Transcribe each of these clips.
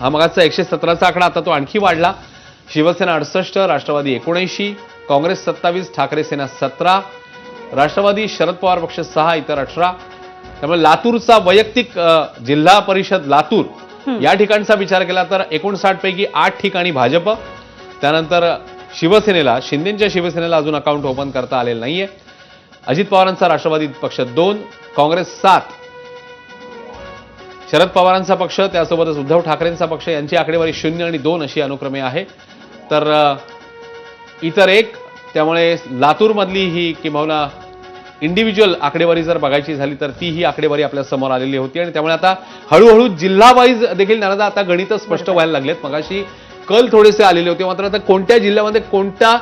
हा मगाचा 117चा आकडा आता तो आणखी वाढला। शिवसेना 68, राष्ट्रवादी 79, काँग्रेस 27, ठाकरे सेना 17, राष्ट्रवादी शरद पवार पक्ष 6, इतर 18। त्यामुळे लातूरचा वैयक्तिक जिल्हा परिषद लातूर या ठिकाणचा विचार केला तर 59 पैकी 8 ठिकाणी भाजप, त्यानंतर शिवसेनेला शिंदेंच्या शिवसेनेला अजून अकाउंट ओपन करता आलेलं नाहीये। अजित पवारांचा राष्ट्रवादी पक्ष 2, काँग्रेस 7, शरद पवारांचा पक्ष त्यासोबतच उद्धव ठाकरेंचा पक्ष यांची आकडेवारी 0 आणि 2 अशी अनुक्रमे आहे। तर इतर 1, त्यामुळे लातूरमधली ही किंवा इंडिव्हिज्युअल आकडेवारी जर बघायची झाली तर ती ही आकडेवारी आपल्या समोर आलेली होती आणि त्यामुळे आता हळूहळू जिल्हा वाईज देखील नाराज आता गणित स्पष्ट व्हायला लागलेत। मगाशी कल थोडेसे आलेले होते, मात्र आता कोणत्या जिल्ह्यामध्ये कोणता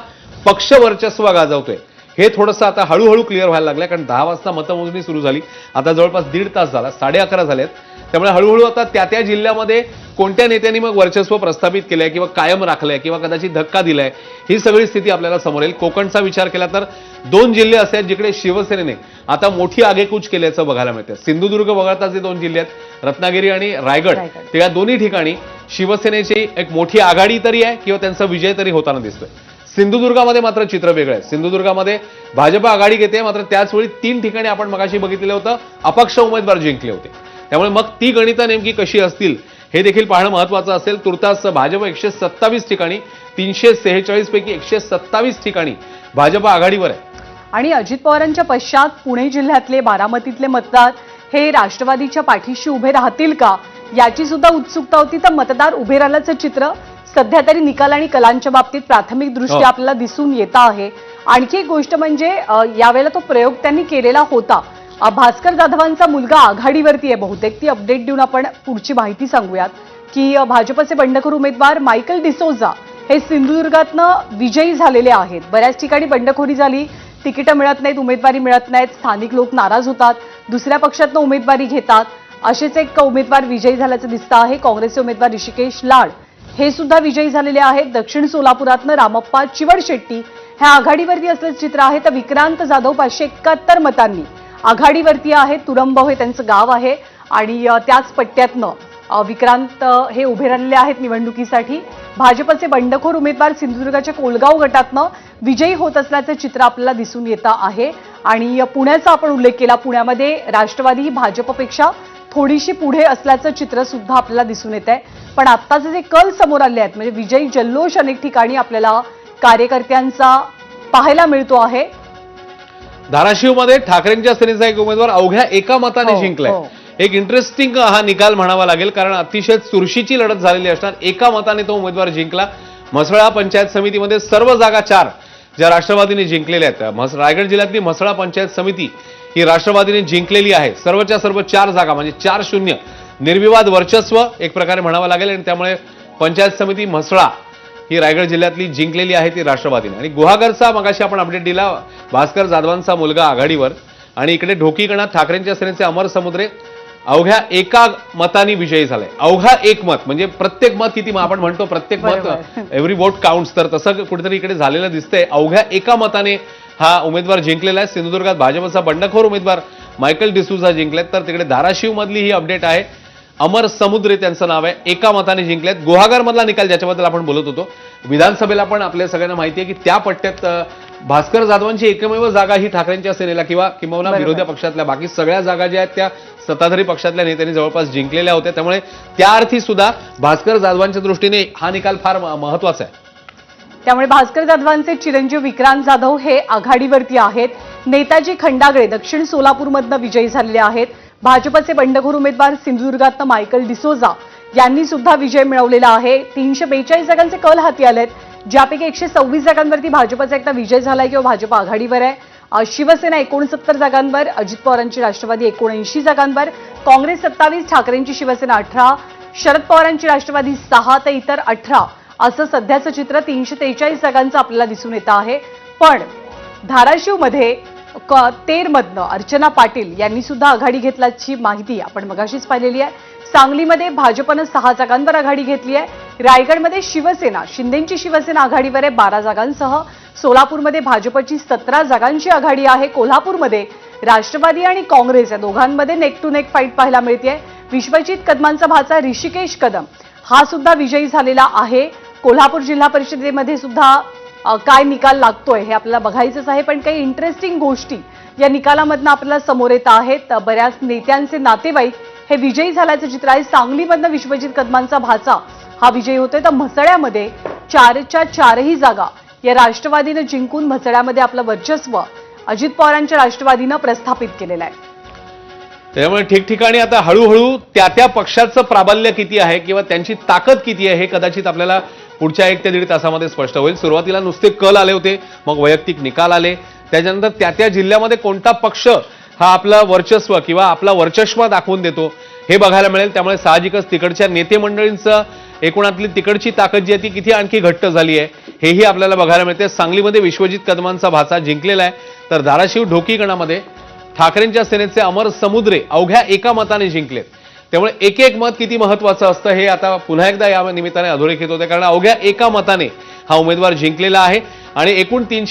पक्ष वर्चस्व गाजवतोय हे थोडंसं आता हळूहळू क्लिअर व्हायला लागलं। कारण 10 वाजता मतमोजणी सुरू झाली, आता जवळपास 1.5 तास झाला, 11:30 झालेत। त्यामुळे हळूहळू आता त्या जिल्ह्यामध्ये कोणत्या नेत्यांनी मग वर्चस्व प्रस्थापित केलंय किंवा कायम राखलंय किंवा कदाचित धक्का दिलाय ही सगळी स्थिती आपल्याला समोर येईल। कोकणचा विचार केला तर 2 जिल्हे असे आहेत जिकडे शिवसेनेने आता मोठी आगेकूच केल्याचं बघायला मिळतं। सिंधुदुर्ग वगळता जे 2 जिल्हे आहेत रत्नागिरी आणि रायगड, तर या दोन्ही ठिकाणी शिवसेनेची एक मोठी आघाडी तरी आहे किंवा त्यांचा विजय तरी होताना दिसतोय। सिंधुदुर्गामध्ये मात्र चित्र वेगळं आहे। सिंधुदुर्गामध्ये भाजप आघाडी घेते, मात्र त्याचवेळी 3 ठिकाणी आपण मगाशी बघितलेलं होतं अपक्ष उमेदवार जिंकले होते। त्यामुळे मग ती गणितं नेमकी कशी असतील हे देखील पाहणं महत्त्वाचं असेल। तुर्तास भाजप 127 ठिकाणी 346 पैकी 127 ठिकाणी भाजप आघाडीवर आहे। आणि अजित पवारांच्या पश्चात पुणे जिल्ह्यातले बारामतीतले मतदार हे राष्ट्रवादीच्या पाठीशी उभे राहतील का याची सुद्धा उत्सुकता होती। तर मतदार उभे राहिल्याचं चित्र सध्या तरी निकाल आणि कलांच्या बाबतीत प्राथमिक दृष्ट्या आपल्याला दिसून येत आहे। आणखी एक गोष्ट म्हणजे यावेळेला तो प्रयोग त्यांनी केलेला होता। भास्कर जाधवांचा मुलगा आघाडीवरती आहे बहुतेक, ती अपडेट देऊन आपण पुढची माहिती सांगूयात की भाजपचे बंडखोर उमेदवार मायकल डिसोजा हे सिंधुदुर्गातनं विजयी झालेले आहेत। बऱ्याच ठिकाणी बंडखोरी झाली, तिकीटं मिळत नाहीत, उमेदवारी मिळत नाहीत, स्थानिक लोक नाराज होतात, दुसऱ्या पक्षातनं उमेदवारी घेतात। असेच एक उमेदवार विजयी झाल्याचं दिसतं आहे। काँग्रेसचे उमेदवार ऋषिकेश लाड हे सुद्धा विजयी झालेले आहेत। दक्षिण सोलापुरातनं रामप्पा चिवडशेट्टी ह्या आघाडीवरती असल्याचं चित्र आहे। तर विक्रांत जाधव 571 मतांनी आघाडीवरती आहेत। तुरंब हे त्यांचं गाव आहे आणि त्याच पट्ट्यातनं विक्रांत हे उभे राहिलेले आहेत निवडणुकीसाठी। भाजपचे बंडखोर उमेदवार सिंधुदुर्गाच्या कोलगाव गटातनं विजयी होत असल्याचं चित्र आपल्याला दिसून येतं आहे। आणि पुण्याचा आपण उल्लेख केला, पुण्यामध्ये राष्ट्रवादी ही भाजपपेक्षा थोडीशी पुढे असल्याचं चित्र सुद्धा आपल्याला दिसून येत आहे। पण आत्ताचे जे कल समोर आले आहेत म्हणजे विजयी जल्लोष अनेक ठिकाणी आपल्याला कार्यकर्त्यांचा पाहायला मिळतो आहे। धाराशिवमध्ये ठाकरेंच्या सेनेचा एक उमेदवार अवघ्या एका मताने जिंकलाय। एक इंटरेस्टिंग हा निकाल म्हणावा लागेल, कारण अतिशय चुरशीची लढत झालेली असणार एका मताने तो उमेदवार जिंकला। म्हसळा पंचायत समितीमध्ये सर्व जागा 4 ज्या राष्ट्रवादीने जिंकलेल्या आहेत। रायगड जिल्ह्यातली म्हसळा पंचायत समिती ही राष्ट्रवादीने जिंकलेली आहे। सर्वच्या सर्व 4 जागा म्हणजे 4-0 निर्विवाद वर्चस्व एक प्रकारे म्हणावं लागेल आणि त्यामुळे पंचायत समिती म्हसळा ही रायगड जिल्ह्यातली जिंकलेली आहे ती राष्ट्रवादीने। आणि गुहागरचा मगाशी आपण अपडेट दिला, भास्कर जाधवांचा मुलगा आघाडीवर आणि इकडे ढोकीगणात ठाकरेंच्या सेनेचे अमर समुद्रे अवघ्या एका मताने विजयी झालाय। अवघा एक मत म्हणजे प्रत्येक मत किती आपण म्हणतो प्रत्येक मत एव्हरी वोट काउंट्स, तर तसं कुठेतरी इकडे झालेलं दिसतंय। अवघ्या एका मताने हा उमेदवार जिंकलेला आहे। सिंधुदुर्गात भाजपचा बंडखोर उमेदवार मायकल डिसूजा जिंकलेत, तर तिकडे धाराशिव मधली ही अपडेट आहे। अमर समुद्रे त्यांचं नाव आहे, एका मताने जिंकलेत। गुहागर मधला निकाल ज्याच्याबद्दल आपण बोलत होतो, विधानसभेला पण आपल्या सगळ्यांना माहिती आहे की त्या पट्ट्यात भास्कर जाधवांची एकमेव जागा ही ठाकरेंच्या सेनेला किंवा विरोधी पक्षातल्या बाकी सगळ्या जागा ज्या आहेत त्या सत्ताधारी पक्षातल्या नेत्यांनी जवळपास जिंकलेल्या होत्या। त्यामुळे त्या अर्थी सुद्धा भास्कर जाधवांच्या दृष्टीने हा निकाल फार महत्वाचा आहे। त्यामुळे भास्कर जाधवांचे चिरंजीव विक्रांत जाधव हे आघाडीवरती आहेत। नेताजी खंडागळे दक्षिण सोलापूरमधनं विजयी झालेले आहेत। भाजपचे बंडखोर उमेदवार सिंधुदुर्गातनं मायकल डिसोजा यांनी सुद्धा विजय मिळवलेला आहे। 342 जागांचे कल हाती आलेत, ज्यापैकी 126 जागांवरती भाजपचा एकदा विजय झालाय किंवा भाजप आघाडीवर आहे। शिवसेना 69 जागांवर, अजित पवारांची राष्ट्रवादी 79 जागांवर, काँग्रेस 27, ठाकरेंची शिवसेना 18, शरद पवारांची राष्ट्रवादी 6 तर इतर 18 असं सध्याचं चित्र 343 जागांचं आपल्याला दिसून येतं आहे। पण धाराशिवमध्ये तेरमधनं अर्चना पाटील यांनी सुद्धा आघाडी घेतल्याची माहिती आपण मगाशीच पाहिलेली आहे। सांगलीमध्ये भाजपनं 6 जागांवर आघाडी घेतली आहे। रायगडमध्ये शिवसेना शिंदेंची शिवसेना आघाडीवर आहे 12 जागांसह। सोलापूरमध्ये भाजपची 17 जागांची आघाडी आहे। कोल्हापूरमध्ये राष्ट्रवादी आणि काँग्रेस या दोघांमध्ये नेक टू नेक फाईट पाहायला मिळते। विश्वजित कदमांचा भाचा ऋषिकेश कदम हा सुद्धा विजयी झालेला आहे. कोल्हापूर जिल्हा परिषदेमध्ये सुद्धा काय निकाल लागतोय हे आपल्याला बघायचंच आहे. पण काही इंटरेस्टिंग गोष्टी या निकालामधनं आपल्याला समोर येत आहेत. बऱ्याच नेत्यांचे नातेवाईक हे विजयी झाल्याचं चित्र आहे. सांगलीमधनं विश्वजित कदमांचा भाचा हा विजयी होतोय, तर म्हसळ्यामध्ये 4च्या 4ही जागा या राष्ट्रवादीनं जिंकून म्हसळ्यामध्ये आपलं वर्चस्व अजित पवारांच्या राष्ट्रवादीनं प्रस्थापित केलेलं आहे. त्यामुळे ठिकठिकाणी आता हळूहळू त्या पक्षाचं प्राबल्य किती आहे किंवा त्यांची ताकद किती आहे हे कदाचित आपल्याला पुढच्या 1 ते 1.5 तासामध्ये स्पष्ट होईल. सुरुवातीला नुसते कल आले होते, मग वैयक्तिक निकाल आले, त्याच्यानंतर त्या जिल्ह्यामध्ये कोणता पक्ष हा आपला वर्चस्व किंवा आपला वर्चस्व दाखवून देतो हे बघायला मिळेल. त्यामुळे साहजिकच तिकडच्या नेते मंडळींचं एकूणातली तिकडची ताकद जी आहे ती किती आणखी घट्ट झाली आहे हेही आपल्याला बघायला मिळते. सांगलीमध्ये विश्वजित कदमांचा भाचा जिंकलेला आहे, तर धाराशिव ढोकी गणामध्ये ठाकरेंच्या सेनेचे अमर समुद्रे अवघ्या एका मताने जिंकलेत. त्यामुळे एक मत किती महत्वाचं असतं हे आता पुन्हा एकदा या निमित्ताने अधोरेखित होते, कारण अवघ्या एका मताने हा उमेदवार जिंकलेला आहे आणि एकूण 300